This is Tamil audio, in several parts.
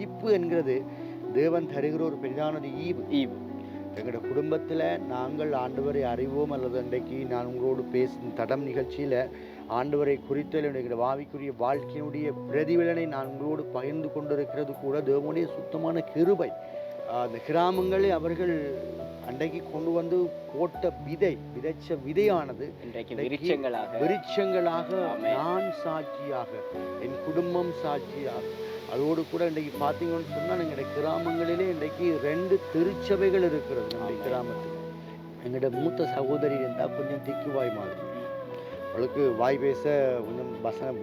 ரட்சிப்பு என்கிறது தேவன் தருகிற ஒரு பெரிதானது ஈவு. எங்களோட குடும்பத்தில் நாங்கள் ஆண்டவரை அறிவோம் அல்லது அன்றைக்கு நான் உங்களோடு பேசும் தடம் நிகழ்ச்சியில் ஆண்டவரை குறித்த என்னுடைய வாவிக்குரிய வாழ்க்கையினுடைய பிரதிபலனை நான் உங்களோடு பகிர்ந்து கொண்டிருக்கிறது கூட தேவனுடைய சுத்தமான கிருபை. அந்த கிராமங்களில் அவர்கள் அன்றைக்கு கொண்டு வந்து போட்ட விதைச்ச விதையானது விருட்சங்களாக நான் சாட்சியாக, என் குடும்பம் சாட்சியாக. அதோடு கூட இன்றைக்கு பார்த்தீங்கன்னு சொன்னால் எங்களுடைய கிராமங்களிலே இன்றைக்கு 2 திருச்சபைகள் இருக்கிறது. நம்முடைய கிராமத்தில் எங்களோட மூத்த சகோதரி இருந்தால் கொஞ்சம் திக்குவாய் மாதிரி, அவளுக்கு வாய் பேச கொஞ்சம்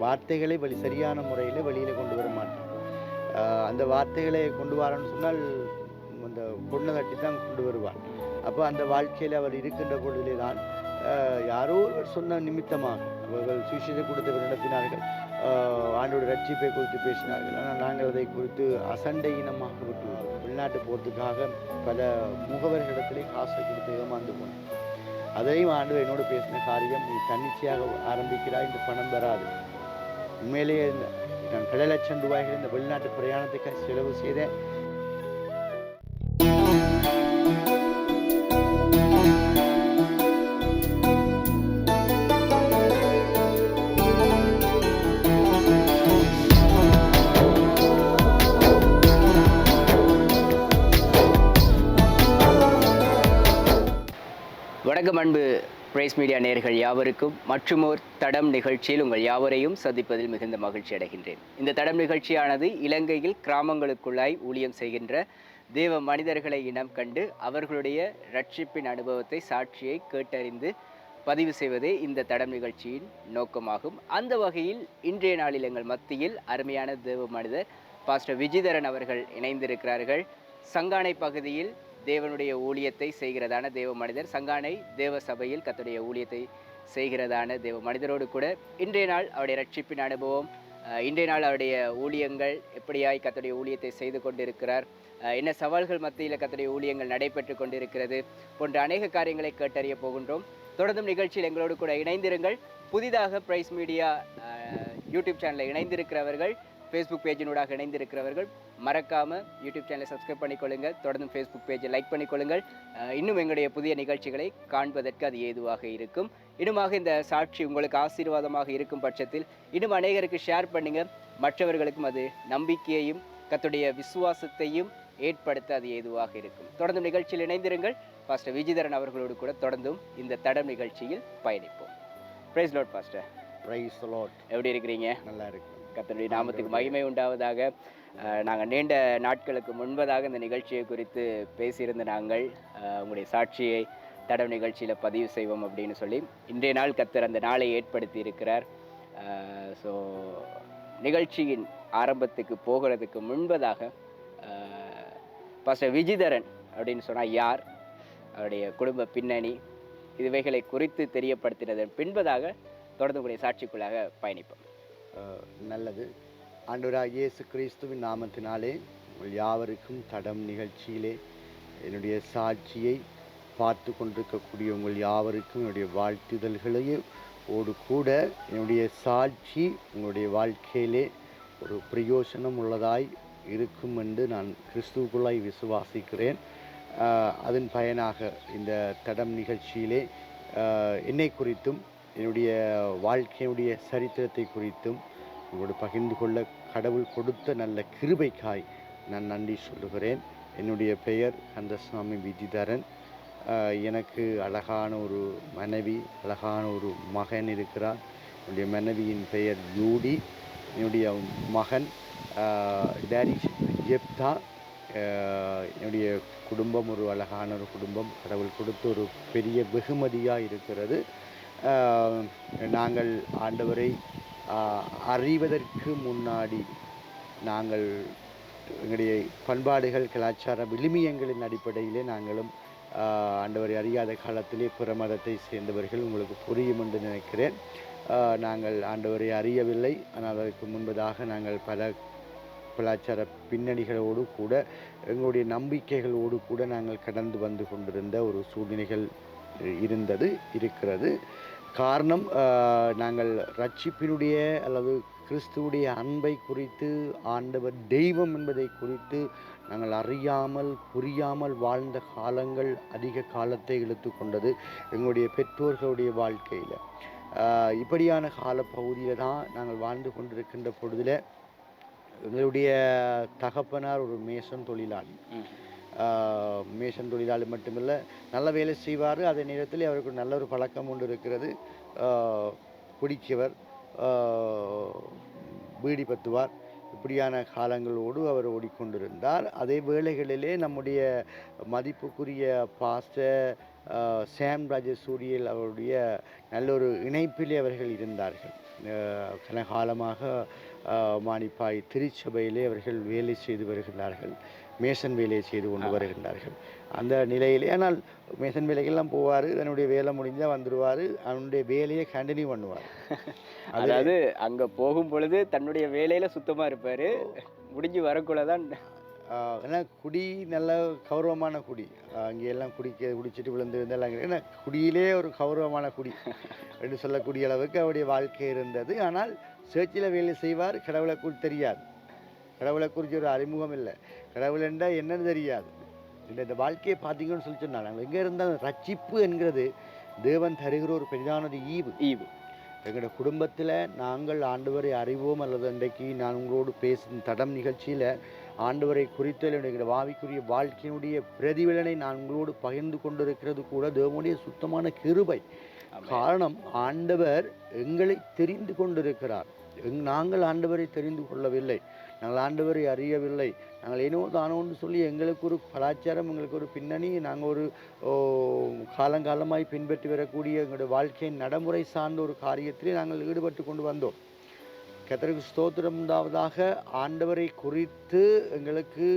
வார்த்தைகளை சரியான முறையில் வெளியில் கொண்டு வர மாட்டேன். அந்த வார்த்தைகளை கொண்டு வரணும்னு சொன்னால் அந்த பொண்ணை தட்டி தான் கொண்டு வருவாள். அப்போ அந்த வாழ்க்கையில் அவர் இருக்கின்ற பொழுதிலே தான் யாரோ சொன்ன நிமித்தமாக அவர்கள் சுவிசேஷ கூட்டத்தை நடத்தினார்கள், ஆண்டோட ரட்சிப்பை குறித்து பேசினார்கள். ஆனால் நாங்கள் அதை குறித்து அசண்டை இனமாக விட்டு வெளிநாட்டு போகிறதுக்காக பல முகவர்களிடத்திலே காசை கொடுத்து ஏமாந்து போனோம். அதையும் ஆண்டு என்னோடு பேசின காரியம், நீ தன்னிச்சையாக ஆரம்பிக்கிறாய், இந்த பணம் வராது. உண்மையிலேயே நான் பல லட்சம் ரூபாய்கள் இந்த வெளிநாட்டு பிரயாணத்துக்கு செலவு செய்தேன். வணக்கம் அன்பு பிரைஸ் மீடியா நேயர்கள் யாவருக்கும் மற்றுமோர் தடம் நிகழ்ச்சியில் உங்கள் யாவரையும் சந்திப்பதில் மிகுந்த மகிழ்ச்சி அடைகின்றேன். இந்த தடம் நிகழ்ச்சியானது இலங்கையில் கிராமங்களுக்குள்ளாய் ஊழியம் செய்கின்ற தேவ மனிதர்களை இனம் கண்டு அவர்களுடைய ரட்சிப்பின் அனுபவத்தை சாட்சியை கேட்டறிந்து பதிவு செய்வதே இந்த தடம் நிகழ்ச்சியின் நோக்கமாகும். அந்த வகையில் இன்றைய நாளில் எங்கள் மத்தியில் அருமையான தேவ மனிதர் பாஸ்டர் விஜிதரன் அவர்கள் இணைந்திருக்கிறார்கள். சங்கானை பகுதியில் தேவனுடைய ஊழியத்தை செய்கிறதான தேவ மனிதர், சங்கானை தேவ சபையில் கர்த்தருடைய ஊழியத்தை செய்கிறதான தேவ மனிதரோடு கூட இன்றைய நாள் அவருடைய ரட்சிப்பின் அனுபவம், இன்றைய நாள் அவருடைய ஊழியங்கள் எப்படியாய் கர்த்தருடைய ஊழியத்தை செய்து கொண்டிருக்கிறார், என்ன சவால்கள் மத்தியில் கர்த்தருடைய ஊழியங்கள் நடைபெற்று கொண்டிருக்கிறது போன்ற அநேக காரியங்களை கேட்டறிய போகின்றோம். தொடர்ந்தும் நிகழ்ச்சியில் எங்களோடு கூட இணைந்திருங்கள். புதிதாக பிரைஸ் மீடியா யூடியூப் சேனலில் இணைந்திருக்கிறவர்கள், ஃபேஸ்புக் பேஜினூடாக இணைந்திருக்கிறவர்கள் மறக்காமல் யூடியூப் சேனலை சப்ஸ்கிரைப் பண்ணிக்கொள்ளுங்கள். தொடர்ந்து ஃபேஸ்புக் பேஜை லைக் பண்ணிக்கொள்ளுங்கள். இன்னும் எங்களுடைய புதிய நிகழ்ச்சிகளை காண்பதற்கு அது ஏதுவாக இருக்கும். இன்னுமாக இந்த சாட்சி உங்களுக்கு ஆசீர்வாதமாக இருக்கும் பட்சத்தில் இன்னும் அநேகருக்கு ஷேர் பண்ணுங்க. மற்றவர்களுக்கும் அது நம்பிக்கையையும் கர்த்தருடைய விசுவாசத்தையும் ஏற்படுத்த அது ஏதுவாக இருக்கும். தொடர்ந்தும் நிகழ்ச்சியில் இணைந்திருங்கள். பாஸ்டர் விஜிதரன் அவர்களோடு கூட தொடர்ந்தும் இந்த தடம் நிகழ்ச்சியில் பயணிப்போம். Praise lord pastor. Praise lord. எப்படி இருக்கிறீங்க? நல்லா இருக்கு. கர்த்தருடைய நாமத்துக்கு மகிமை உண்டாவதாக. நாங்கள் நீண்ட நாட்களுக்கு முன்பதாக இந்த நிகழ்ச்சியை குறித்து பேசியிருந்த நாங்கள் உங்களுடைய சாட்சியை தடம் நிகழ்ச்சியில் பதிவு செய்வோம் அப்படின்னு சொல்லி இன்றைய நாள் கர்த்தர் அந்த நாளை ஏற்படுத்தி இருக்கிறார். ஸோ நிகழ்ச்சியின் ஆரம்பத்துக்கு போகிறதுக்கு முன்பதாக பாஸ்டர் விஜிதரன் அப்படின்னு சொன்னால் யார், அவருடைய குடும்ப பின்னணி, இதுவைகளை குறித்து தெரியப்படுத்தினதன் பின்பதாக தொடர்ந்து உங்களுடைய சாட்சிக்குள்ளாக பயணிப்போம். நல்லது. ஆண்டவராகிய இயேசு கிறிஸ்துவின் நாமத்தினாலே உங்கள் யாவருக்கும் தடம் நிகழ்ச்சியிலே என்னுடைய சாட்சியை பார்த்து கொண்டிருக்கக்கூடிய உங்கள் யாவருக்கும் என்னுடைய வாழ்த்துதல்களையும் ஓடு கூட என்னுடைய சாட்சி உங்களுடைய வாழ்க்கையிலே ஒரு பிரயோசனம் உள்ளதாய் இருக்கும் என்று நான் கிறிஸ்துவுக்குள்ளாய் விசுவாசிக்கிறேன். அதன் பயனாக இந்த தடம் நிகழ்ச்சியிலே என்னை குறித்தும் என்னுடைய வாழ்க்கையுடைய சரித்திரத்தை குறித்தும் உங்களோடு பகிர்ந்து கொள்ள கடவுள் கொடுத்த நல்ல கிருபைக்காய் நான் நன்றி சொல்லுகிறேன். என்னுடைய பெயர் கந்தசாமி விஜிதரன். எனக்கு அழகான ஒரு மனைவி, அழகான ஒரு மகன் இருக்கிறார். என்னுடைய மனைவியின் பெயர் யூடி. என்னுடைய மகன் டேரிஷ் ஜெப்தா. என்னுடைய குடும்பம் ஒரு அழகான ஒரு குடும்பம், கடவுள் கொடுத்த ஒரு பெரிய வெகுமதியாக இருக்கிறது. நாங்கள் ஆண்டவரை அறிவதற்கு முன்னாடி நாங்கள் எங்களுடைய பண்பாடுகள், கலாச்சார விழுமியங்களின் அடிப்படையிலே நாங்களும் ஆண்டவரை அறியாத காலத்திலே பிற மதத்தை சேர்ந்தவர்கள், உங்களுக்கு புரியும் என்று நினைக்கிறேன். நாங்கள் ஆண்டவரை அறியவில்லை, ஆனால் அதற்கு முன்பதாக நாங்கள் பல கலாச்சார பின்னணிகளோடு கூட எங்களுடைய நம்பிக்கைகளோடு கூட நாங்கள் கடந்து வந்து கொண்டிருந்த ஒரு சூழ்நிலைகள் இருக்கிறது. காரணம், நாங்கள் ரட்சிப்பினுடைய அல்லது கிறிஸ்துவுடைய அன்பை குறித்து, ஆண்டவர் தெய்வம் என்பதை குறித்து நாங்கள் அறியாமல் புரியாமல் வாழ்ந்த காலங்கள் அதிக காலத்தை இழுத்து கொண்டது எங்களுடைய பெற்றோர்களுடைய வாழ்க்கையில். இப்படியான காலப்பகுதியில் தான் நாங்கள் வாழ்ந்து கொண்டிருக்கின்ற பொழுதில் எங்களுடைய தகப்பனார் ஒரு மேசன் தொழிலாளி. மேசன் தொழிலாளி மட்டுமில்லை, நல்ல வேலை செய்வார். அதே நேரத்தில் அவருக்கு நல்ல ஒரு பழக்கம் ஒன்று இருக்கிறது. குடிக்கவர், பீடி பத்துவார். இப்படியான காலங்களோடு அவர் ஓடிக்கொண்டிருந்தார். அதே வேளைகளிலே நம்முடைய மதிப்புக்குரிய பாஸ்டர் சாம் ராஜசூரியல் அவருடைய நல்ல ஒரு இணைப்பிலே அவர்கள் இருந்தார்கள். கனகாலமாக மானிப்பாய் திருச்சபையிலே அவர்கள் வேலை செய்து வருகிறார்கள். மேசன் வேலையை செய்து கொண்டு வருகின்றார்கள். அந்த நிலையிலே, ஆனால் மேசன் வேலைக்கெல்லாம் போவார், தன்னுடைய வேலை முடிஞ்சால் வந்துடுவார், அவனுடைய வேலையை கண்டினியூ பண்ணுவார். அதாவது அங்கே போகும் பொழுது தன்னுடைய வேலையில் சுத்தமாக இருப்பார், முடிஞ்சு வரக்குள்ள தான். ஏன்னா குடி நல்ல கௌரவமான குடி, அங்கே எல்லாம் குடிச்சிட்டு விழுந்திருந்தால், ஏன்னா குடியிலே ஒரு கௌரவமான குடி என்று சொல்லக்கூடிய அளவுக்கு அவருடைய வாழ்க்கை இருந்தது. ஆனால் சேர்ச்சில் வேலை செய்வார். கடவுளை குறித்து தெரியாது, கடவுளை குறித்து ஒரு அறிமுகம் இல்லை, கடவுள் என்றால் என்னன்னு தெரியாது. இந்த வாழ்க்கையை பார்த்தீங்கன்னு சொல்லி சொன்னால், நாங்கள் எங்கே இருந்தால் ரட்சிப்பு என்கிறது தேவன் தருகிற ஒரு பெரிதானது ஈவு. எங்களோட குடும்பத்தில் நாங்கள் ஆண்டவரை அறிவோம், அல்லது இன்றைக்கு நான் உங்களோடு பேசும் தடம் நிகழ்ச்சியில் ஆண்டவரை குறித்து எங்களுடைய வாவிக்குரிய வாழ்க்கையினுடைய பிரதிபலனை நான் உங்களோடு பகிர்ந்து கொண்டிருக்கிறது கூட தேவனுடைய சுத்தமான கிருபை. காரணம், ஆண்டவர் எங்களை தெரிந்து கொண்டிருக்கிறார். நாங்கள் ஆண்டவரை தெரிந்து கொள்ளவில்லை, நாங்கள் ஆண்டவரை அறியவில்லை. நாங்கள் ஏனோ தானோன்னு சொல்லி எங்களுக்கு ஒரு கலாச்சாரம், எங்களுக்கு ஒரு பின்னணி, நாங்கள் ஒரு காலங்காலமாய் பின்பற்றி வரக்கூடிய எங்களுடைய வாழ்க்கையின் நடைமுறை சார்ந்த ஒரு காரியத்திலே நாங்கள் ஈடுபட்டு கொண்டு வந்தோம். கர்த்தருக்கு ஸ்தோத்திரம் உண்டாவதாக. ஆண்டவரை குறித்து எங்களுக்கு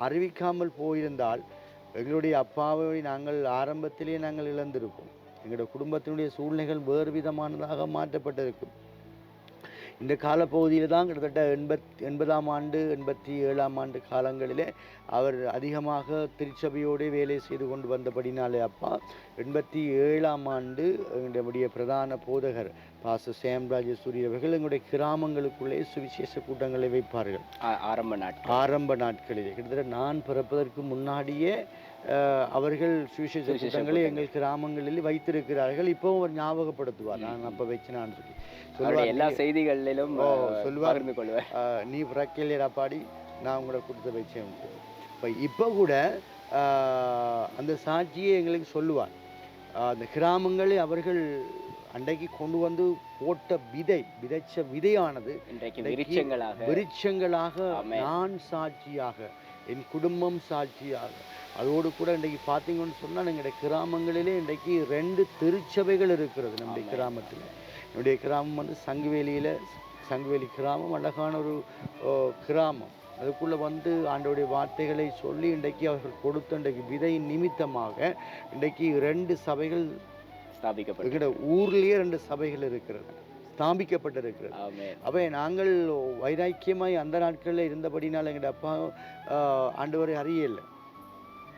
அறிவிக்காமல் போயிருந்தால் எங்களுடைய அப்பாவை நாங்கள் ஆரம்பத்திலே நாங்கள் இழந்திருப்போம். எங்களுடைய குடும்பத்தினுடைய சூழ்நிலைகள் வேறு விதமானதாக மாற்றப்பட்டிருக்கும். இந்த காலப்பகுதியில் தான் கிட்டத்தட்ட 80ஆம் ஆண்டு 87ஆம் ஆண்டு காலங்களிலே அவர் அதிகமாக திருச்சபையோடு வேலை செய்து கொண்டு வந்தபடினாலே அப்பா 87ஆம் ஆண்டு எங்களுடைய பிரதான போதகர் பாஸ்டர் சாம் ராஜசூரிய அவர்கள் எங்களுடைய கிராமங்களுக்குள்ளே சுவிசேஷ கூட்டங்களை வைப்பார்கள். ஆரம்ப நாட்களிலே கிட்டத்தட்ட நான் பிறப்பதற்கு முன்னாடியே அவர்கள் சுவிசேஷ கூட்டங்களை எங்கள் கிராமங்களில் வைத்திருக்கிறார்கள். இப்போவும் அவர் ஞாபகப்படுத்துவார், நான் அப்போ வச்சினான்னு சொல்லி சொல்லுவார். எல்லா செய்திகளிலும் சொல்லுவார், நீ பிறக்கலையா பாடி நான் உங்களை கொடுத்து வச்சேன். இப்போ கூட அந்த சாட்சியை எங்களுக்கு சொல்லுவார். அந்த கிராமங்களை அவர்கள் அன்றைக்கு கொண்டு வந்து போட்ட விதைச்ச விதையானது விருட்சங்களாக நான் சாட்சியாக, என் குடும்பம் சாட்சியாக. அதோடு கூட இன்றைக்கு பார்த்தீங்கன்னு சொன்னால் எங்களுடைய கிராமங்களிலே இன்றைக்கு 2 திருச்சபைகள் இருக்கிறது. நம்முடைய கிராமத்தில், என்னுடைய கிராமம் வந்து சங்குவேலி கிராமம், அழகான ஒரு கிராமம். அதுக்குள்ளே வந்து ஆண்டவருடைய வார்த்தைகளை சொல்லி இன்றைக்கு அவர்கள் கொடுத்த இன்றைக்கு விதை நிமித்தமாக இன்றைக்கு 2 சபைகள் எங்களோட ஊர்லேயே 2 சபைகள் இருக்கிறது, ஸ்தாபிக்கப்பட்டிருக்கிறது. அப்போ நாங்கள் வைராக்கியமாய் அந்த நாட்களில் இருந்தபடினால் எங்களுடைய அப்பா ஆண்டவரை அறியலை.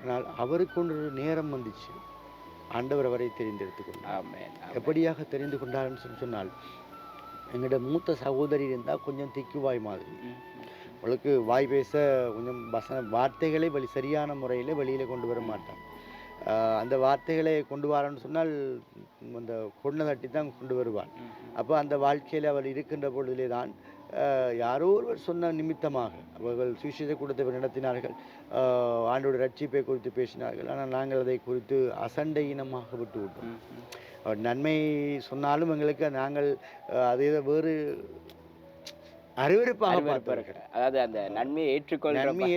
ஆனால் அவருக்கு ஒன்று நேரம் வந்துச்சு, ஆண்டவர் அவரை தெரிந்தெடுத்து கொண்டார். எப்படியாக தெரிந்து கொண்டார்னு சொன்னால், எங்களோட மூத்த சகோதரி இருந்தால் கொஞ்சம் திக்குவாய் மாதிரி, அவளுக்கு வாய் பேச கொஞ்சம் வார்த்தைகளை சரியான முறையில் வெளியில் கொண்டு வர மாட்டான். அந்த வார்த்தைகளை கொண்டு வரன்னு சொன்னால் அந்த கொண்டை தட்டி தான் கொண்டு வருவாள். அப்போ அந்த வாழ்க்கையில் அவள் இருக்கின்ற பொழுதிலே தான் யாரோ ஒருவர் சொன்ன நிமித்தமாக அவர்கள் சுவிசேஷ கூட்டத்தை நடத்தினார்கள், ஆண்டோட ரட்சிப்பை குறித்து பேசினார்கள். ஆனால் நாங்கள் அதை குறித்து அசண்டை இனமாக விட்டு விட்டோம். அவர் நன்மை சொன்னாலும் எங்களுக்கு நாங்கள் அதை வேறு அருவருப்பாக பார்ப்பார்கள். அதாவது அந்த நன்மையை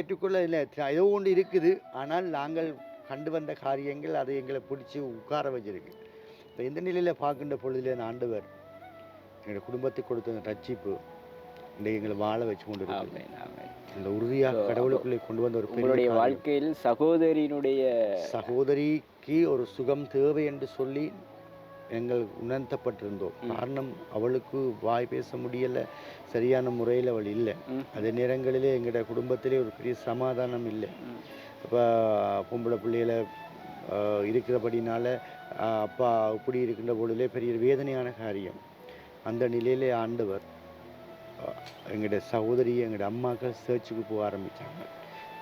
ஏற்றுக்கொள்ள இல்லை, ஏதோ ஒன்று இருக்குது. ஆனால் நாங்கள் கண்டு வந்த காரியங்கள் அதை எங்களை பிடிச்சி உட்கார வச்சிருக்கு. இப்போ இந்த நிலையில் பார்க்கின்ற பொழுதிலே ஆண்டவர் எங்களுடைய குடும்பத்துக்கு கொடுத்த ரட்சிப்பு இன்றைக்கு எங்களை வாழ வச்சு கொண்டு இருக்கு. இந்த உறுதியாக கடவுளுக்குள்ளே கொண்டு வந்த ஒரு பெரிய வாழ்க்கையில் சகோதரிக்கு ஒரு சுகம் தேவை என்று சொல்லி எங்கள் உணர்த்தப்பட்டிருந்தோம். காரணம், அவளுக்கு வாய் பேச முடியலை, சரியான முறையில் அவள் இல்லை. அதே நேரங்களிலே எங்களோட குடும்பத்திலே ஒரு பெரிய சமாதானம் இல்லை. அப்போ பொம்பளை பிள்ளைகளை இருக்கிறபடினால அப்பா இப்படி இருக்கின்ற பொழுதிலே பெரிய வேதனையான காரியம். அந்த நிலையிலே ஆண்டவர் எங்களுடைய சகோதரி எங்களுடைய அம்மாக்கள் சர்ச்சுக்கு போக ஆரம்பித்தாங்க.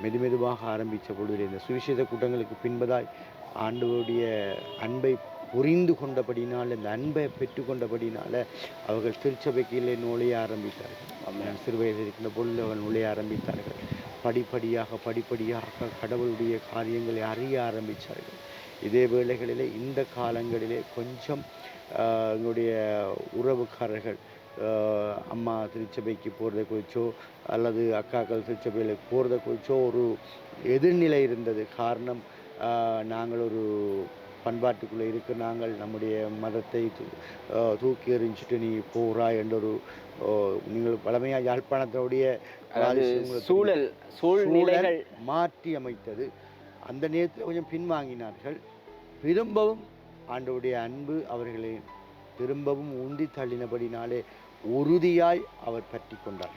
மெதுமெதுவாக ஆரம்பித்த பொழுது இந்த சுவிசேஷ கூட்டங்களுக்கு பின்பதாய் ஆண்டவருடைய அன்பை புரிந்து கொண்டபடினால், இந்த அன்பை பெற்றுக்கொண்டபடினால் அவர்கள் திருச்சபைக்குள்ளே நுழைய ஆரம்பித்தார்கள். சிறு வயதில் இருக்கின்ற பொழுது அவர்கள் நுழைய ஆரம்பித்தார்கள். படிப்படியாக கடவுளுடைய காரியங்களை அறிய ஆரம்பித்தார்கள். இதே வேளைகளிலே இந்த காலங்களிலே கொஞ்சம் எங்களுடைய உறவுக்காரர்கள் அம்மா திருச்சபைக்கு போகிறத குறிச்சோ அல்லது அக்காக்கள் திருச்சபையில் போகிறத குறிச்சோ ஒரு எதிர்நிலை இருந்தது. காரணம், நாங்கள் ஒரு பண்பாட்டுக்குள்ளே இருக்க நாங்கள் நம்முடைய மதத்தை தூக்கி எறிஞ்சிட்டு நீ போகிறா என்றொரு நீங்கள் பழமையாக யாழ்ப்பாணத்தினுடைய சூழல் மாற்றி அமைத்தது. அந்த நேரத்தில் கொஞ்சம் பின்வாங்கினார்கள். திரும்பவும் ஆண்டவருடைய அன்பு அவர்களை திரும்பவும் உந்தி தள்ளினபடினாலே உறுதியாய் அவர் பற்றி கொண்டார்.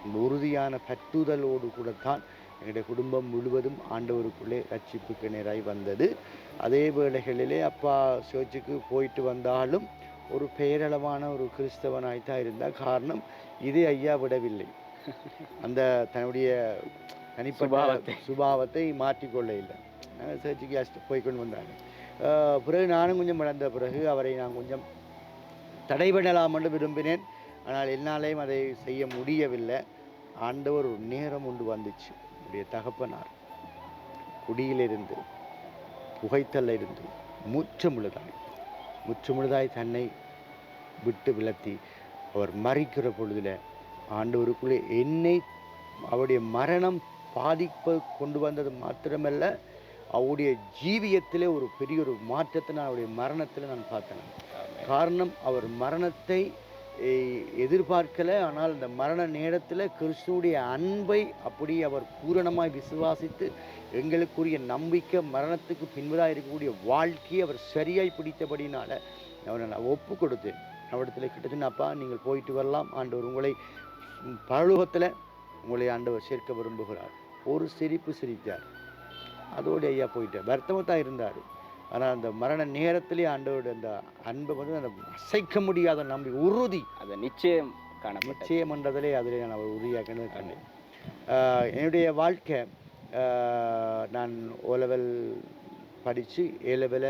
அந்த உறுதியான பற்றுதலோடு கூட தான் எங்களுடைய குடும்பம் முழுவதும் ஆண்டவருக்குள்ளே ரட்சிப்புக்கு நேராய் வந்தது. அதே வேளைகளிலே அப்பா சர்ச்சுக்கு போயிட்டு வந்தாலும் ஒரு பெயரளவான ஒரு கிறிஸ்தவனாய்த்தான் இருந்தார். காரணம், இதே ஐயா விடவில்லை. அந்த தன்னுடைய தனிப்பட்ட சுபாவத்தை மாற்றிக்கொள்ள இல்லை. சர்ச்சுக்கு போய்கொண்டு வந்தாங்க. பிறகு நானும் கொஞ்சம் வளர்ந்த பிறகு அவரை நான் கொஞ்சம் தடை பண்ணலாம் என்று விரும்பினேன். ஆனால் என்னாலேயும் அதை செய்ய முடியவில்லை. ஆண்டவர் ஒரு நேரம் ஒன்று வந்துச்சு. என்னுடைய தகப்பனார் குடியிலிருந்து புகைத்தல்ல இருந்து முற்றுமுழுதாய் தன்னை விட்டு விலத்தி அவர் மறிக்கிற பொழுதில் ஆண்டவருக்குள்ளே என்னை அவருடைய மரணம் பாதிப்பை கொண்டு வந்தது மாத்திரமல்ல, அவருடைய ஜீவியத்திலே ஒரு பெரிய ஒரு மாற்றத்தை நான் அவருடைய மரணத்தில் நான் பார்த்தேன். காரணம், அவர் மரணத்தை எதிர்பார்க்கலை. ஆனால் அந்த மரண நேரத்தில் கிறிஸ்துவுடைய அன்பை அப்படி அவர் பூரணமாய் விசுவாசித்து எங்களுக்குரிய நம்பிக்கை மரணத்துக்கு பின்பதாக இருக்கக்கூடிய வாழ்க்கையை அவர் சரியாய் பிடித்தபடினால அவரை நான் ஒப்பு கொடுத்தேன். அவரிடத்தில் கிட்டத்தட்ட, அப்பா நீங்கள் போயிட்டு வரலாம், ஆண்டவர் உங்களை பரலோகத்தில் உங்களை ஆண்டவர் சேர்க்க விரும்புகிறார். ஒரு சிரிப்பு சிரித்தார். அதோடு ஐயா போயிட்டார். வருத்தமாக இருந்தார். ஆனால் அந்த மரண நேரத்திலே ஆண்டவருடைய அந்த அன்பை வந்து அந்த அசைக்க முடியாத நம்பி உறுதி, அதை நிச்சயம் என்றதிலே அதிலே நான் அவர் உறுதியாக கண்டேன். என்னுடைய வாழ்க்கை, நான் O level படித்து A லெவலில்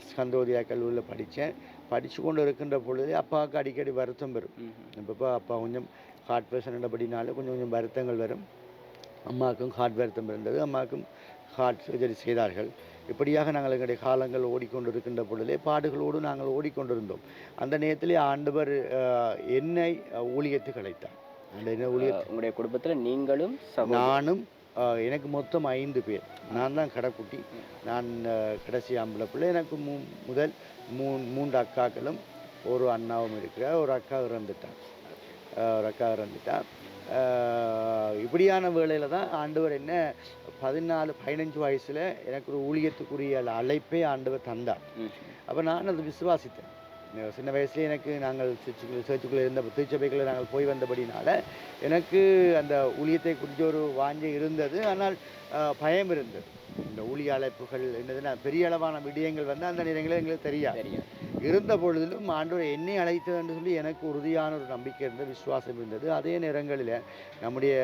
ஸ்கந்தோதியா கல்லூரியில் படித்தேன். படித்து கொண்டு இருக்கின்ற பொழுதே அப்பாவுக்கு அடிக்கடி வருத்தம் வரும். இப்போ அப்பா கொஞ்சம் ஹார்ட் பேஷண்ட்படினால கொஞ்சம் வருத்தங்கள் வரும். அம்மாவுக்கும் ஹார்ட் வருத்தம் இருந்தது. அம்மாவுக்கும் ஹார்ட் சர்ஜரி செய்தார்கள். இப்படியாக நாங்கள் எங்களுடைய காலங்கள் ஓடிக்கொண்டிருக்கின்ற பொழுதே பாடுகளோடு நாங்கள் ஓடிக்கொண்டிருந்தோம். அந்த நேரத்திலே ஆண்டவர் என்னை ஊழியத்துக்கு அழைத்தார். உங்களுடைய குடும்பத்தில் நீங்களும் நானும், எனக்கு மொத்தம் 5 பேர். நான் தான் கடைக்குட்டி. நான் கடைசி ஆம்பளை பிள்ளை. எனக்கு முதல் 3 அக்காக்களும் ஒரு அண்ணாவும் இருக்கிறார். ஒரு அக்கா இறந்துட்டார். இப்படியான வேளையில் தான் ஆண்டவர் என்ன 14-15 வயசில் எனக்கு ஒரு ஊழியத்துக்குரிய அழைப்பே ஆண்டவர் தந்தார். அப்போ நான் அதை விசுவாசித்தேன். சின்ன வயசுலேயே எனக்கு நாங்கள் சர்ச்சுக்குள்ளே இருந்த திருச்சபைகளை நாங்கள் போய் வந்தபடினால எனக்கு அந்த ஊழியத்தை குறித்த ஒரு வாஞ்சை இருந்தது. ஆனால் பயம் இருந்தது. இந்த ஊழிய அழைப்புகள் என்னதுன்னா பெரிய அளவான விடயங்கள் வந்து அந்த நேரங்களில் எங்களுக்கு தெரியாது. இருந்த பொழுதிலும் ஆண்டவர் என்னை அழைத்தது என்று சொல்லி எனக்கு உறுதியான ஒரு நம்பிக்கை இருந்தது, விசுவாசம் இருந்தது. அதே நேரங்களில் நம்முடைய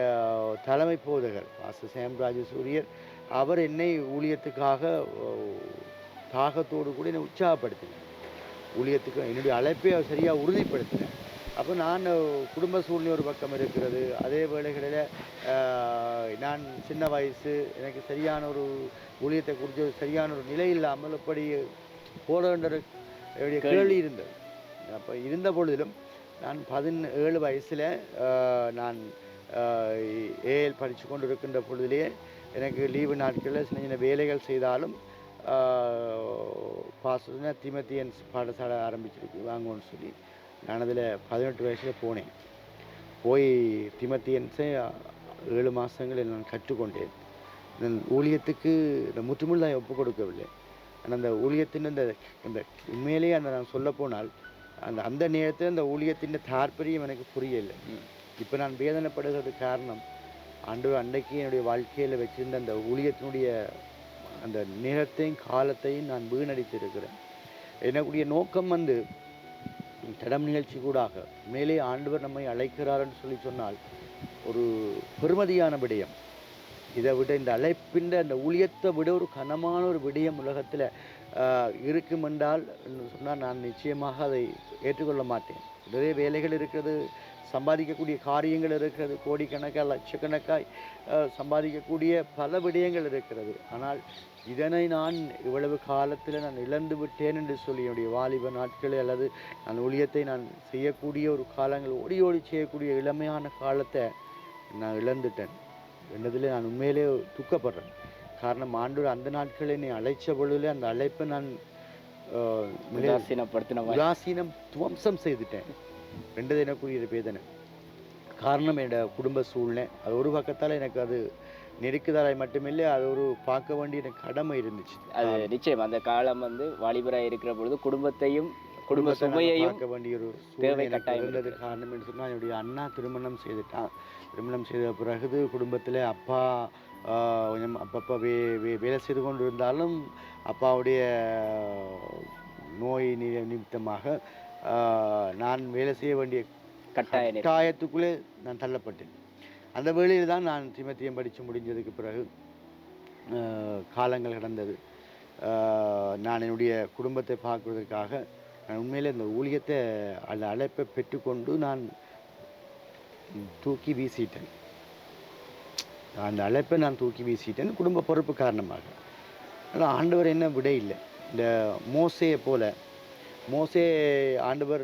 தலைமை போதகர் பாஸ்டர் சேம்ராஜ் சூரியர் அவர் என்னை ஊழியத்துக்காக தாகத்தோடு கூட என்னை உற்சாகப்படுத்தினார். ஊழியத்துக்கு என்னுடைய அழைப்பை சரியாக உறுதிப்படுத்தினேன். அப்போ நான் குடும்ப சூழ்நிலை ஒரு பக்கம் இருக்கிறது. அதே வேளைகளில் நான் சின்ன வயசு, எனக்கு சரியான ஒரு ஊழியத்தை குறித்து சரியான ஒரு நிலை இல்லாமல் இப்படி போட வேண்டிய கேள்வி இருந்தது. அப்போ இருந்த பொழுதிலும் நான் 17 வயசில் நான் ஏஎல் படித்து கொண்டு இருக்கின்ற பொழுதிலேயே எனக்கு லீவு நாட்களில் சின்ன சின்ன வேலைகள் செய்தாலும் பாஸ்டர்னா திமத்தியன்ஸ் பாடசாலை ஆரம்பிச்சிருக்கு வாங்கன்னு சொல்லி நான் அதில் 18 வயசில் போனேன். போய் திமத்தியன்ஸை 7 மாதங்கள் நான் கற்றுக்கொண்டேன். ஊழியத்துக்கு இந்த முற்றுமுழுதாக ஒப்புக் கொடுக்கவில்லை. ஆனால் அந்த ஊழியத்தின் இந்த உண்மையிலேயே நான் சொல்லப்போனால் அந்த நேரத்தில் அந்த ஊழியத்தின் தாற்பயம் எனக்கு புரியலை. இப்போ நான் வேதனைப்படுகிறதுக்கு காரணம் ஆண்டவர் அன்றைக்கு என்னுடைய வாழ்க்கையில் வச்சிருந்த அந்த ஊழியத்தினுடைய அந்த நேரத்தையும் காலத்தையும் நான் வீணடித்திருக்கிறேன். எனக்குடைய நோக்கம் வந்து தடம் நிகழ்ச்சி கூடாக மேலே ஆண்டவர் நம்மை அழைக்கிறார்னு சொல்லி சொன்னால் ஒரு பெருமதியான விடயம். இதை விட இந்த அழைப்பின் அந்த ஊழியத்தை விட ஒரு கனமான ஒரு விடயம் உலகத்தில் இருக்கும் என்றால் சொன்னால் நான் நிச்சயமாக அதை ஏற்றுக்கொள்ள மாட்டேன். நிறைய வேலைகள் இருக்கிறது, சம்பாதிக்கக்கூடிய காரியங்கள் இருக்கிறது, கோடிக்கணக்காக லட்சக்கணக்காய் சம்பாதிக்கக்கூடிய பல விடயங்கள் இருக்கிறது. ஆனால் இதனை நான் இவ்வளவு காலத்தில் நான் இழந்து விட்டேன் என்று சொல்லி என்னுடைய வாலிப நாட்களை அல்லது நான் ஊழியத்தை நான் செய்யக்கூடிய ஒரு காலங்கள் ஓடி ஓடி செய்யக்கூடிய இளமையான காலத்தை நான் இழந்துட்டேன் என்னதில் நான் உண்மையிலே துக்கப்படுறேன். காரணம் ஆண்டவர் அந்த நாட்களில் என்னை அழைச்ச பொழுதுல அந்த அழைப்பை நான் உதாசீனம் துவம்சம் செய்துட்டேன். ரெண்டு எனக்குரிய வேதனை. காரணம் என்னோட குடும்ப சூழ்நிலை. அது ஒரு பக்கத்தால் எனக்கு அது நெருக்குதலாய் மட்டுமில்லை, அது ஒரு பார்க்க வேண்டிய எனக்கு கடமை இருந்துச்சு. அது நிச்சயம் அந்த காலம் வாலிபராக இருக்கிற பொழுது குடும்பத்தையும் குடும்ப சுமையையும் பார்க்க வேண்டிய ஒரு தேவை கட்டாயம் இருந்தது. காரணம் என்று சொன்னால் என்னுடைய அண்ணா திருமணம் செய்துட்டான். திருமணம் செய்த பிறகு குடும்பத்தில் அப்பா கொஞ்சம் அப்பப்போ வேலை செய்து கொண்டு இருந்தாலும் அப்பாவுடைய நோய் நிமித்தமாக நான் வேலை செய்ய வேண்டிய கட்டாயத்துக்குள்ளே நான் தள்ளப்பட்டேன். அந்த வேளையில் தான் நான் திமத்தியம் படித்து முடிஞ்சதுக்கு பிறகு காலங்கள் கடந்தது. நான் என்னுடைய குடும்பத்தை பார்க்குவதற்காக நான் உண்மையிலே இந்த ஊழியத்தை அந்த அழைப்பை பெற்றுக்கொண்டு நான் தூக்கி வீசிட்டேன். அந்த அழைப்பை நான் தூக்கி வீசிட்டேன் குடும்ப பொறுப்பு காரணமாக. ஆனால் ஆண்டவர் என்ன விட இல்லை. இந்த மோசையை போல மோசே ஆண்டவர்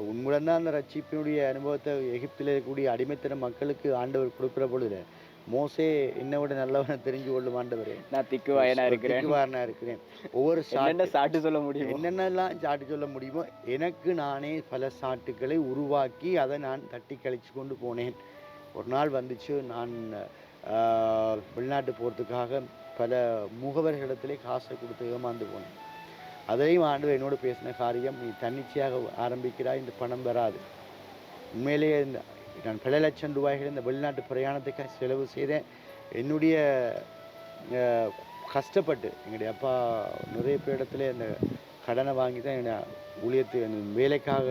உண்மையுடன் தான் அந்த ரட்சிப்பினுடைய அனுபவத்தை எகிப்தில் இருக்கக்கூடிய அடிமைத்தன மக்களுக்கு ஆண்டவர் கொடுக்குற பொழுது மோசே என்னை விட நல்லவனை தெரிஞ்சு கொள்ளும் ஆண்டவரே, நான் திக்குவாயனா இருக்கிறேன். ஒவ்வொரு சாட்டு சொல்ல முடியும், என்னென்னலாம் சாட்டு சொல்ல முடியுமோ எனக்கு நானே பல சாட்டுக்களை உருவாக்கி அதை நான் தட்டி கழிச்சு கொண்டு போனேன். ஒரு நாள் வந்துச்சு, நான் வெளிநாட்டு போகிறதுக்காக பல முகவர்களிடத்திலே காசை கொடுத்து ஏமாந்து போனேன். அதையும் ஆண்டவர் என்னோடு பேசின காரியம், நீ தன்னிச்சையாக ஆரம்பிக்கிறாய், இந்த பணம் வராது. உண்மையிலேயே நான் பல லட்சம் ரூபாய்கள் இந்த வெளிநாட்டு பிரயாணத்துக்காக செலவு செய்தேன். என்னுடைய கஷ்டப்பட்டு எங்களுடைய அப்பா நிறைய பேரிடத்துல இந்த கடனை வாங்கி தான் என்னை ஊழியத்து வேலைக்காக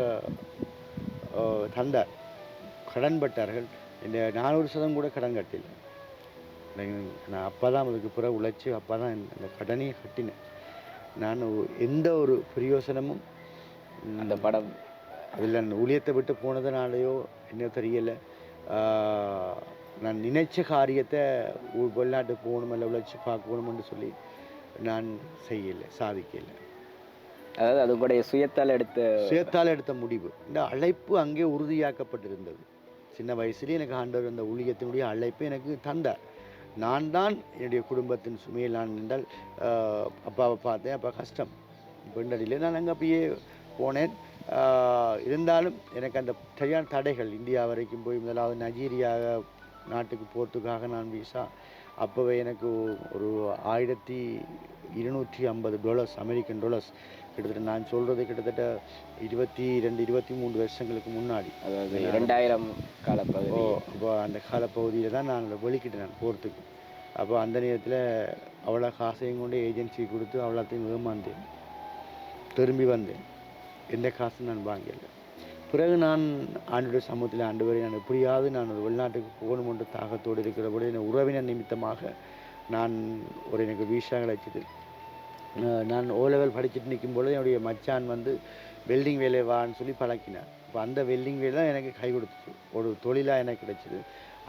தந்தார். கடன் பட்டார்கள். இந்த 400% கூட கடன் கட்டில. நான் அப்பா தான் அதுக்கு பிறகு உழைச்சி அப்பா தான் அந்த கடனையை கட்டினேன். நான் எந்த ஒரு பிரயோசனமும் அந்த படம் அதில் அந்த ஊழியத்தை விட்டு போனதுனாலையோ என்ன தெரியலை. நான் நினைச்ச காரியத்தை வெளிநாட்டு போகணும் இல்லை உழைச்சி பார்க்கணும்னு சொல்லி நான் செய்யலை, சாதிக்கலை. அதாவது அது கூட சுயத்தால் எடுத்த முடிவு. இந்த அழைப்பு அங்கே உறுதியாக்கப்பட்டிருந்தது. சின்ன வயசுலேயே எனக்கு ஆண்டவர் அந்த ஊழியத்தினுடைய அழைப்பு எனக்கு தந்தார். நான் தான் என்னுடைய குடும்பத்தின் சுமையில் நான் நின்றால் அப்பாவை பார்த்தேன். அப்பா கஷ்டம் பெண்டடியில் நான் அங்கே அப்பயே போனேன். இருந்தாலும் எனக்கு அந்த சரியான தடைகள், இந்தியா வரைக்கும் போய் முதலாவது நைஜீரியா நாட்டுக்கு போகிறதுக்காக நான் விசா அப்போவே எனக்கு ஒரு $1250 அமெரிக்கன் டாலர்ஸ், கிட்டத்தட்ட நான் சொல்கிறது கிட்டத்தட்ட 22-23 வருஷங்களுக்கு முன்னாடி, அதாவது 2000 காலப்பகுதி. அப்போ அந்த காலப்பகுதியில் தான் நான் வெளிக்கிட்டேன் நான் போகிறதுக்கு. அப்போ அந்த நேரத்தில் அவ்வளோ காசையும் கொண்டு ஏஜென்சி கொடுத்து அவ்வளோத்தையும் ஏமாந்தேன். திரும்பி வந்தேன், எந்த காசும் நான் வாங்கலை. பிறகு நான் ஆண்டோட சமூகத்தில் ஆண்டவரை நான் எப்படியாவது நான் ஒரு வெளிநாட்டுக்கு போகணுமென்ற தாகத்தோடு இருக்கிறபோது என் உறவினர் நிமித்தமாக நான் எனக்கு வீசா கிடைச்சிது. நான் O level படிச்சுட்டு நிற்கும்போது என்னுடைய மச்சான் வெல்டிங் வேலை வான்னு சொல்லி பழக்கினார். இப்போ அந்த வெல்டிங் வேலை தான் எனக்கு கை கொடுத்துச்சு, ஒரு தொழிலாக எனக்கு கிடைச்சிது.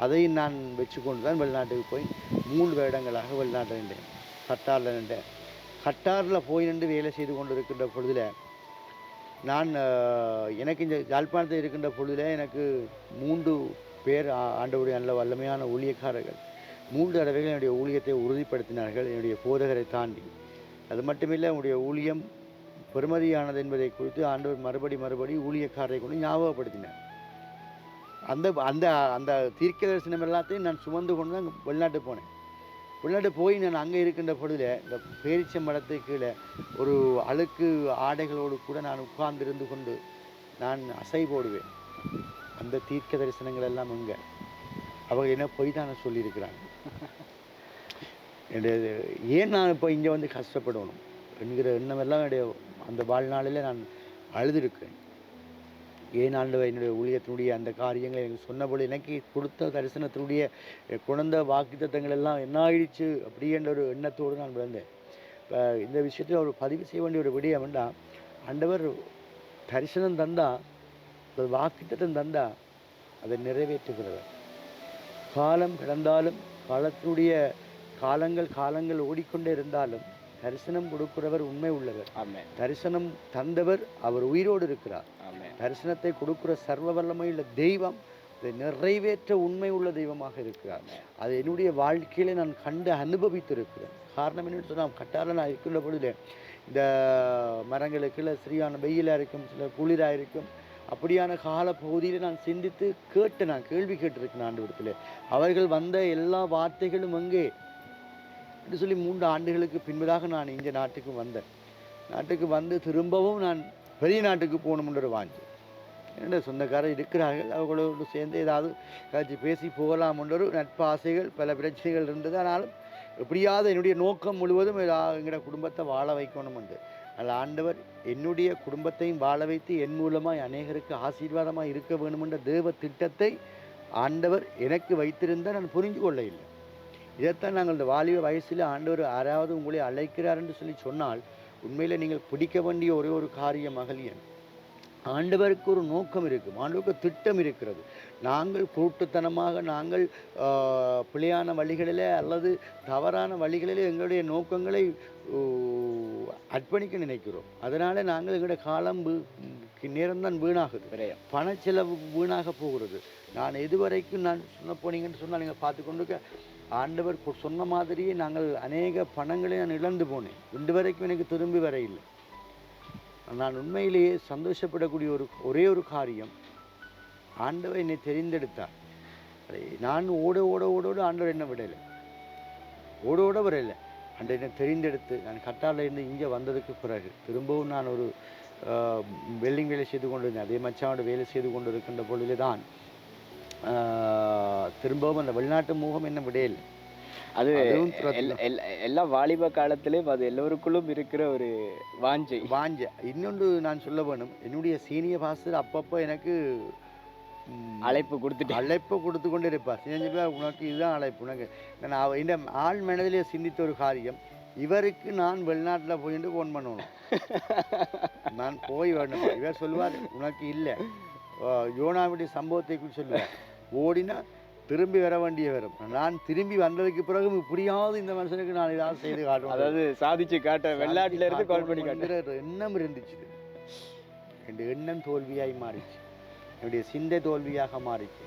அதையும் நான் வச்சுக்கொண்டு தான் வெளிநாட்டுக்கு போய் 3 வருடங்களாக வெளிநாட்டில் நின்றேன். கட்டாரில் நின்றேன். கட்டாரில் போய் நின்று வேலை செய்து கொண்டு இருக்கின்ற பொழுதில் நான் எனக்கு இந்த யாழ்ப்பாணத்தில் இருக்கின்ற பொழுதில் எனக்கு 3 பேர் ஆண்டவருடைய நல்ல வல்லமையான ஊழியக்காரர்கள் 3 தடவைகள் என்னுடைய ஊழியத்தை உறுதிப்படுத்தினார்கள், என்னுடைய போதகரை தாண்டி. அது மட்டுமில்லை, என்னுடைய ஊழியம் பெருமதியானது என்பதை குறித்து ஆண்டவர் மறுபடி ஊழியக்காரரை கொண்டு ஞாபகப்படுத்தினார். அந்த அந்த அந்த தீர்க்க தரிசனம் எல்லாத்தையும் நான் சுமந்து கொண்டு தான் வெளிநாட்டு போனேன். வெளிநாட்டு போய் நான் அங்கே இருக்கின்ற பொழுதில் இந்த பேரிச்ச மரத்துக்கு கீழே ஒரு அழுக்கு ஆடைகளோடு கூட நான் உட்கார்ந்திருந்து கொண்டு நான் அசை போடுவேன். அந்த தீர்க்க தரிசனங்கள் எல்லாம் எங்கே அவங்க என்ன போய் தான் சொல்லியிருக்கிறாங்க. ஏன் நான் இப்போ இங்கே கஷ்டப்படணும் என்கிற எண்ணமெல்லாம் என்னுடைய அந்த வாழ்நாளில் நான் அழுதுருக்கேன். ஏன் ஆண்டவர் என்னுடைய ஊழியத்தினுடைய அந்த காரியங்களை எனக்கு சொன்னபோது எனக்கு கொடுத்த தரிசனத்தினுடைய குழந்தை வாக்குத்தத்தங்கள் எல்லாம் என்ன ஆயிடுச்சு அப்படின்ற ஒரு எண்ணத்தோடு நான் விழுந்தேன். இப்போ இந்த விஷயத்தில் ஒரு பதிவு செய்ய வேண்டிய ஒரு விடயம் வேண்டாம். ஆண்டவர் தரிசனம் தந்தா, ஒரு வாக்குத்தத்தம் தந்தா அதை நிறைவேற்றுகிறவர். காலம் கடந்தாலும் காலத்தினுடைய காலங்கள் ஓடிக்கொண்டே இருந்தாலும் தரிசனம் கொடுக்கிறவர் உண்மை உள்ளவர். ஆமென். தரிசனம் தந்தவர் அவர் உயிரோடு இருக்கிறார். ஆமென். தரிசனத்தை கொடுக்கிற சர்வ வல்லமையுள்ள தெய்வம் அதை நிறைவேற்ற உண்மை உள்ள தெய்வமாக இருக்கிறார். அது என்னுடைய வாழ்க்கையில நான் கண்டு அனுபவித்திருக்கிறேன். காரணம் என்னன்னு சொன்னால், கட்டார நான் இருக்கின்ற பொழுது இந்த மரங்களுக்கு இல்லை சரியான வெயிலாக இருக்கும், சில குளிராக இருக்கும். அப்படியான கால பகுதியில் நான் சிந்தித்து நான் கேள்வி கேட்டிருக்கேன் ஆண்டவரிடத்தில். அவர்கள் வந்த எல்லா வார்த்தைகளும் அங்கே என்று சொல்லி 3 ஆண்டுகளுக்கு பின்பதாக நான் இந்த நாட்டுக்கு வந்தேன். நாட்டுக்கு வந்து திரும்பவும் நான் பெரிய நாட்டுக்கு போகணும்ன்ற ஒரு வாஞ்சி. என்னோட சொந்தக்காரர் இருக்கிறார்கள், அவர்களோடு சேர்ந்து ஏதாவது கழிச்சு பேசி போகலாம்ன்ற ஒரு நட்பு ஆசைகள், பல பிரச்சனைகள் இருந்தது. ஆனாலும் எப்படியாவது என்னுடைய நோக்கம் முழுவதும் எங்களோட குடும்பத்தை வாழ வைக்கணும் என்று. அதில் ஆண்டவர் என்னுடைய குடும்பத்தையும் வாழ வைத்து என் மூலமாக அநேகருக்கு ஆசீர்வாதமாக இருக்க வேணுமென்ற தேவ திட்டத்தை ஆண்டவர் எனக்கு வைத்திருந்தால் நான் புரிந்து கொள்ள இல்லை. இதைத்தான் நாங்கள் இந்த வாலிப வயசில் ஆண்டவர் யாராவது உங்களை அழைக்கிறார் என்று சொல்லி சொன்னால், உண்மையில் நீங்கள் பிடிக்க வேண்டிய ஒரே ஒரு காரியம் மகளியன், ஆண்டவருக்கு ஒரு நோக்கம் இருக்கும், ஆண்டவருக்கு திட்டம் இருக்கிறது. நாங்கள் கூட்டுத்தனமாக நாங்கள் பிழையான வழிகளிலே அல்லது தவறான வழிகளிலே எங்களுடைய நோக்கங்களை அர்ப்பணிக்க நினைக்கிறோம். அதனால் நாங்கள் எங்களுடைய காலம் நேரம்தான் வீணாகுது, பண செலவு வீணாக போகிறது. நான் எதுவரைக்கும் நான் சொன்ன போனீங்கன்னு சொன்னால் நீங்கள் பார்த்து கொண்டு ஆண்டவர் சொன்ன மாதிரியே நாங்கள் அநேக பணங்களை நான் இழந்து போனேன். இன்று வரைக்கும் எனக்கு திரும்பி வர இல்லை. நான் உண்மையிலேயே சந்தோஷப்படக்கூடிய ஒரே ஒரு காரியம், ஆண்டவர் என்னை தெரிந்தெடுத்தார். நான் ஓட ஆண்டவர் என்ன விடலை, ஓட வரலை. ஆண்டவர் என்னை தெரிந்தெடுத்து நான் கட்டாரில் இருந்து இங்கே வந்ததுக்கு பிறகு திரும்பவும் நான் ஒரு வெல்டிங் வேலை செய்து கொண்டிருந்தேன். அதே மச்சாவோட வேலை செய்து கொண்டு இருக்கின்ற பொழுது தான் திரும்பவும் அந்த வெளிநாட்டு முகம் என்ன விடையில்லை. அது எல்லா வாலிப காலத்திலேயும் அது எல்லோருக்குள்ளும் இருக்கிற ஒரு வாஞ்சை. இன்னொன்று நான் சொல்ல வேணும், என்னுடைய சீனியர் பாஸ்டர் அப்பப்போ எனக்கு அழைப்பு கொடுத்து கொண்டு இருப்பார். உனக்கு இதுதான் அழைப்பு, உனக்கு நான் இந்த ஆள் மனதிலே சிந்தித்த ஒரு காரியம், இவருக்கு நான் வெளிநாட்டில் போயிட்டு ஃபோன் பண்ணணும், நான் போய் வேணும். இவர் சொல்லுவார் உனக்கு இல்லை, யோனாவுடைய சம்பவத்தை குறித்து சொல்லுவார், ஓடினா திரும்பி வர வேண்டிய வரும். நான் திரும்பி வந்ததுக்கு பிறகு இப்படியாவது இந்த மனுஷனுக்கு நான் ஏதாவது செய்து காட்டுவேன், அதாவது சாதிச்சு காட்ட வெளிநாட்டில இருந்து கால் பண்ணி காட்டுற எண்ணம் இருந்துச்சு. என் எண்ணம் தோல்வியாய் மாறிச்சு, என்னுடைய சிந்தை தோல்வியாக மாறிச்சு.